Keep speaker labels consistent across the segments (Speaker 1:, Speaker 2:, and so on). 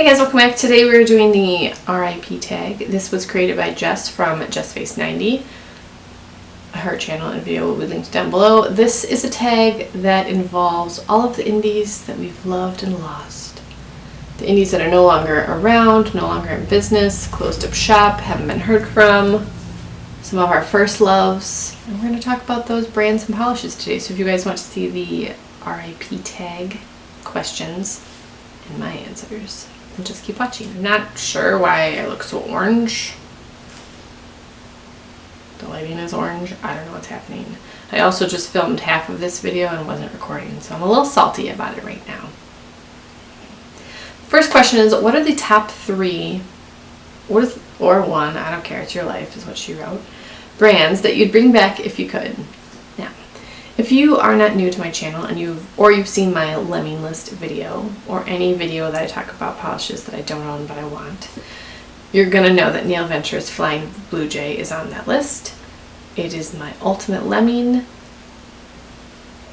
Speaker 1: Hey guys, welcome back. Today we're doing the RIP tag. This was created by Jess from JessFace90. Her channel and video will be linked down below. This is a tag that involves all of the indies that we've loved and lost. The indies that are no longer around, no longer in business, closed up shop, haven't been heard from, some of our first loves. And we're going to talk about those brands and polishes today. So if you guys want to see the RIP tag questions and my answers, and just keep watching. I'm not sure why I look so orange. The lighting is orange. I don't know what's happening. I also just filmed half of this video and wasn't recording, so I'm a little salty about it right now. First question is, what are the top three, or one, I don't care, it's your life is what she wrote, brands that you'd bring back if you could? Now, if you are not new to my channel and you've seen my lemming list video or any video that I talk about polishes that I don't own but I want, you're gonna know that Nail Ventures Flying Blue Jay is on that list. It is my ultimate lemming.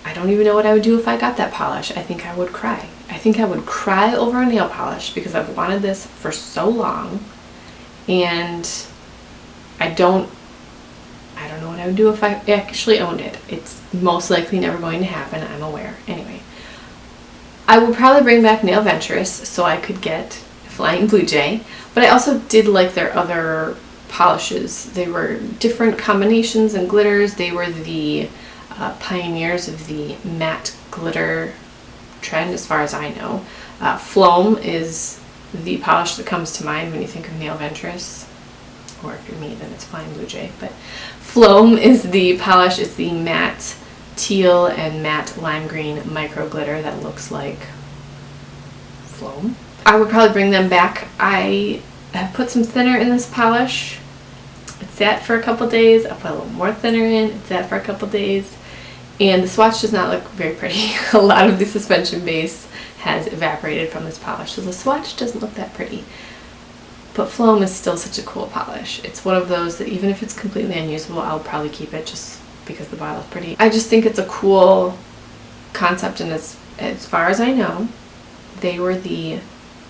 Speaker 1: I don't even know what I would do if I got that polish. I think I would cry. I think I would cry over a nail polish because I've wanted this for so long, and I don't know what I would do if I actually owned it. It's most likely never going to happen, I'm aware. Anyway, I would probably bring back Nail Ventures so I could get Flying Blue Jay, but I also did like their other polishes. They were different combinations and glitters. They were the pioneers of the matte glitter trend as far as I know. Floam is the polish that comes to mind when you think of Nail Ventures. Or if you're me, then it's Flying Blue Jay. But Floam is the polish. It's the matte teal and matte lime green micro glitter that looks like Floam. I would probably bring them back. I have put some thinner in this polish. It sat for a couple days. I put a little more thinner in. It sat for a couple days. And the swatch does not look very pretty. A lot of the suspension base has evaporated from this polish, so the swatch doesn't look that pretty. But Floam is still such a cool polish. It's one of those that even if it's completely unusable, I'll probably keep it just because the bottle's pretty. I just think it's a cool concept, and as far as I know, they were the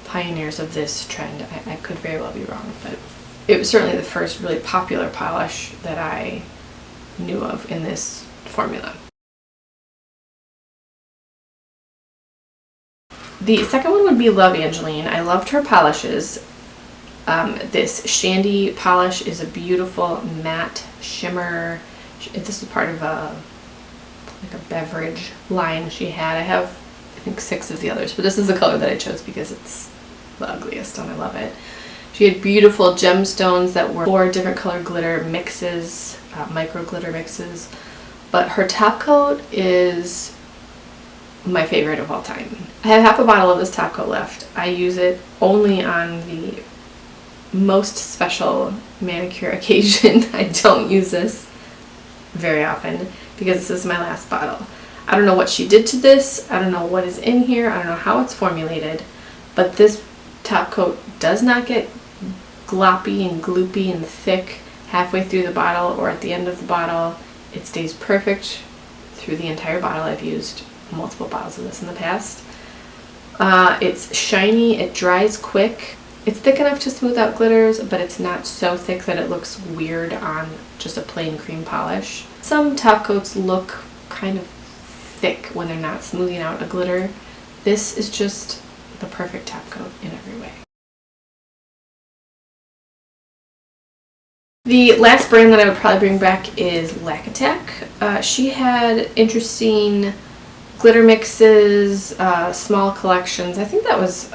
Speaker 1: pioneers of this trend. I could very well be wrong, but it was certainly the first really popular polish that I knew of in this formula. The second one would be Love Angeline. I loved her polishes. This Shandy polish is a beautiful matte shimmer. This is part of a beverage line she had. I have, I think, 6 of the others, but this is the color that I chose because it's the ugliest and I love it. She had beautiful gemstones that were 4 different color glitter mixes, micro glitter mixes, but her top coat is my favorite of all time. I have half a bottle of this top coat left. I use it only on the most special manicure occasion. I don't use this very often because this is my last bottle. I don't know what she did to this. I don't know what is in here. I don't know how it's formulated, but this top coat does not get gloppy and gloopy and thick halfway through the bottle or at the end of the bottle. It stays perfect through the entire bottle. I've used multiple bottles of this in the past. It's shiny, it dries quick. It's thick enough to smooth out glitters, but it's not so thick that it looks weird on just a plain cream polish. Some top coats look kind of thick when they're not smoothing out a glitter. This is just the perfect top coat in every way. The last brand that I would probably bring back is Lack Attack. She had interesting glitter mixes, small collections. I think that was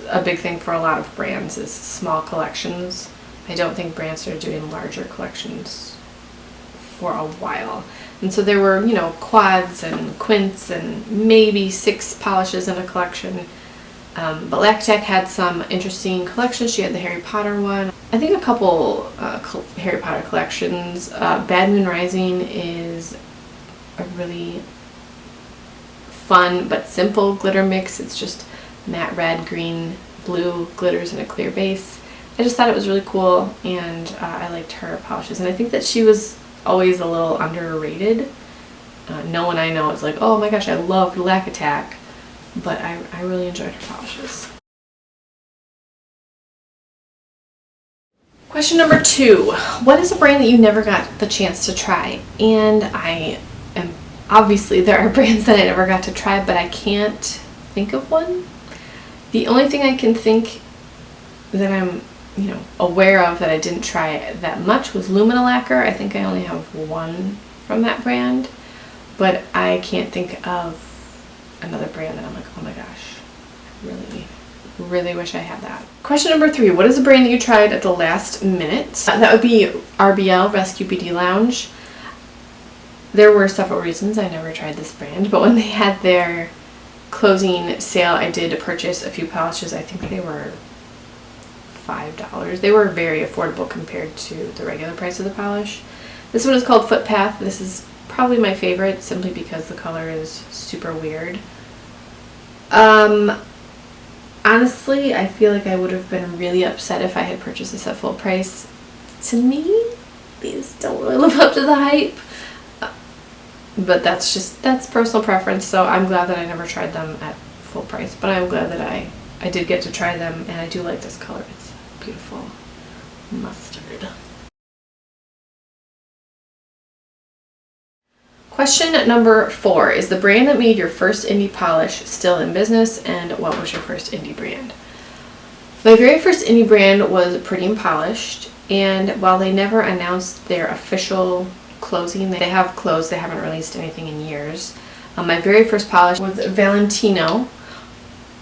Speaker 1: a big thing for a lot of brands, is small collections. I don't think brands started doing larger collections for a while. And so there were, you know, quads and quints and maybe 6 polishes in a collection. But Lack Attack had some interesting collections. She had the Harry Potter one. I think a couple Harry Potter collections. Bad Moon Rising is a really fun but simple glitter mix. It's just matte red, green, blue glitters in a clear base. I just thought it was really cool, and I liked her polishes, and I think that she was always a little underrated. No one I know is like, oh my gosh, I loved Lack Attack, but I really enjoyed her polishes. Question number 2. What is a brand that you never got the chance to try? And obviously there are brands that I never got to try, but I can't think of one. The only thing I can think that I'm, aware of that I didn't try that much was Lumina Lacquer. I think I only have one from that brand, but I can't think of another brand that I'm like, oh my gosh, really wish I had that. Question number 3. What is a brand that you tried at the last minute? That would be RBL, Rescue BD Lounge. There were several reasons I never tried this brand, but when they had their closing sale, I did purchase a few polishes. I think they were $5. They were very affordable compared to the regular price of the polish. This one is called Footpath. This is probably my favorite simply because the color is super weird. Honestly, I feel like I would have been really upset if I had purchased this at full price. To me, these don't really live up to the hype. But that's personal preference, so I'm glad that I never tried them at full price. But I'm glad that I did get to try them, and I do like this color. It's beautiful mustard. Question number 4. Is the brand that made your first indie polish still in business, and what was your first indie brand? My very first indie brand was Pretty and Polished, and while they never announced their official closing, they have closed, they haven't released anything in years. My very first polish was Valentino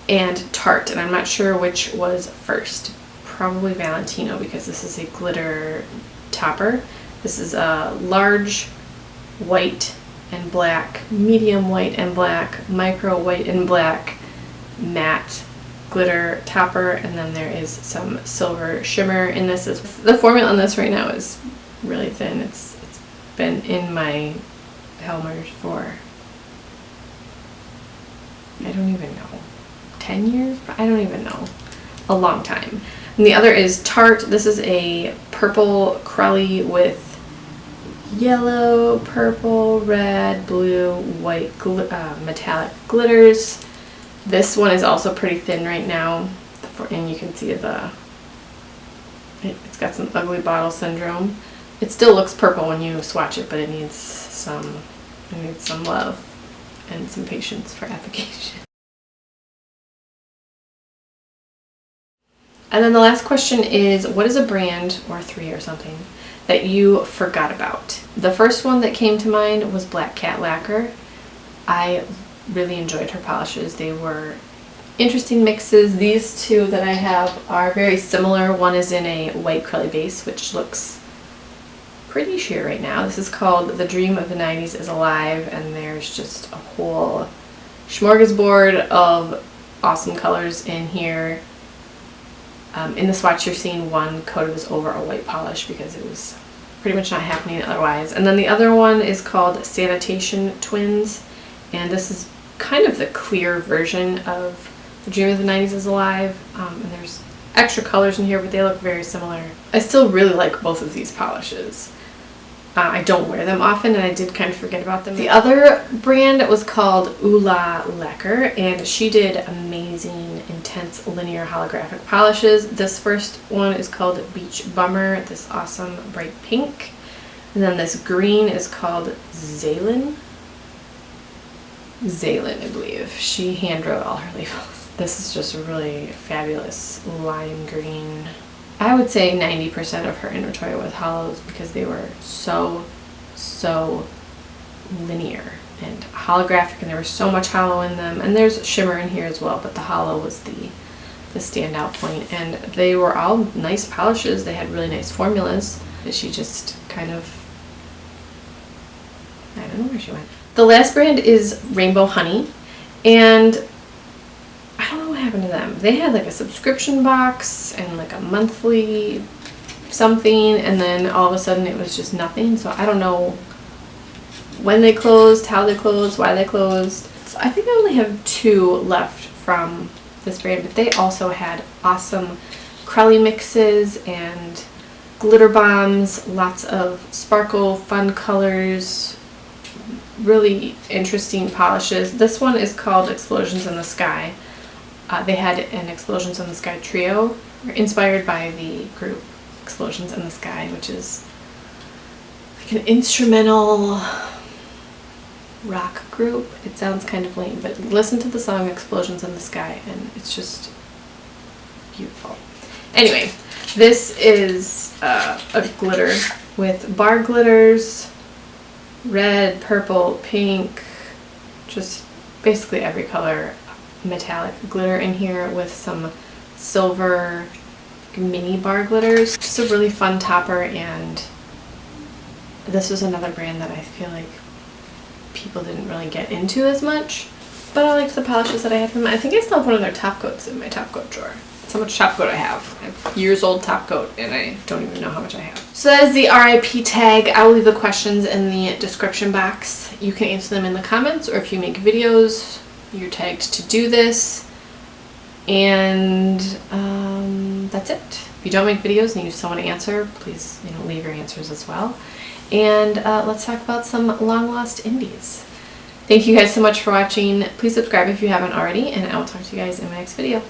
Speaker 1: and Tarte, and I'm not sure which was first. Probably Valentino because this is a glitter topper. This is a large white and black, medium white and black, micro white and black, matte glitter topper, and then there is some silver shimmer in this. The formula on this right now is really thin. It's been in my Helmers for, I don't even know, 10 years? I don't even know. A long time. And the other is Tarte. This is a purple crelly with yellow, purple, red, blue, white metallic glitters. This one is also pretty thin right now, and you can see it's got some ugly bottle syndrome. It still looks purple when you swatch it, but it needs some love and some patience for application. And then the last question is, what is a brand, or 3 or something, that you forgot about? The first one that came to mind was Black Cat Lacquer. I really enjoyed her polishes. They were interesting mixes. These two that I have are very similar. One is in a white crelly base, which looks pretty sheer right now. This is called The Dream of the 90s is Alive, and there's just a whole smorgasbord of awesome colors in here. In the swatch you're seeing one coated was over a white polish because it was pretty much not happening otherwise. And then the other one is called Sanitation Twins, and this is kind of the clear version of The Dream of the 90s is Alive. And there's extra colors in here, but they look very similar. I still really like both of these polishes. I don't wear them often, and I did kind of forget about them. The other brand was called Ula Lacquer, and she did amazing, intense, linear holographic polishes. This first one is called Beach Bummer, this awesome bright pink. And then this green is called Zalen, I believe. She hand wrote all her labels. This is just a really fabulous lime green. I would say 90% of her inventory was hollows because they were so linear and holographic, and there was so much hollow in them. And there's shimmer in here as well, but the hollow was the standout point. And they were all nice polishes. They had really nice formulas. She just kind of, I don't know where she went. The last brand is Rainbow Honey, and I don't know what happened to them. They had like a subscription box and like a monthly something, and then all of a sudden it was just nothing. So I don't know when they closed, how they closed, why they closed. So I think I only have 2 left from this brand, but they also had awesome crelly mixes and glitter bombs, lots of sparkle, fun colors, really interesting polishes. This one is called Explosions in the Sky. They had an Explosions in the Sky trio inspired by the group Explosions in the Sky, which is like an instrumental rock group. It sounds kind of lame, but listen to the song Explosions in the Sky and it's just beautiful. Anyway, this is a glitter with bar glitters, red, purple, pink, just basically every color metallic glitter in here with some silver mini bar glitters. Just a really fun topper, and this was another brand that I feel like people didn't really get into as much, but I liked the polishes that I had from them. I think I still have one of their top coats in my top coat drawer. That's how much top coat I have. I have years old top coat and I don't even know how much I have. So that is the RIP tag. I will leave the questions in the description box. You can answer them in the comments, or if you make videos, you're tagged to do this. And that's it. If you don't make videos and you still want to answer, please leave your answers as well. And let's talk about some long lost indies. Thank you guys so much for watching. Please subscribe if you haven't already, and I will talk to you guys in my next video.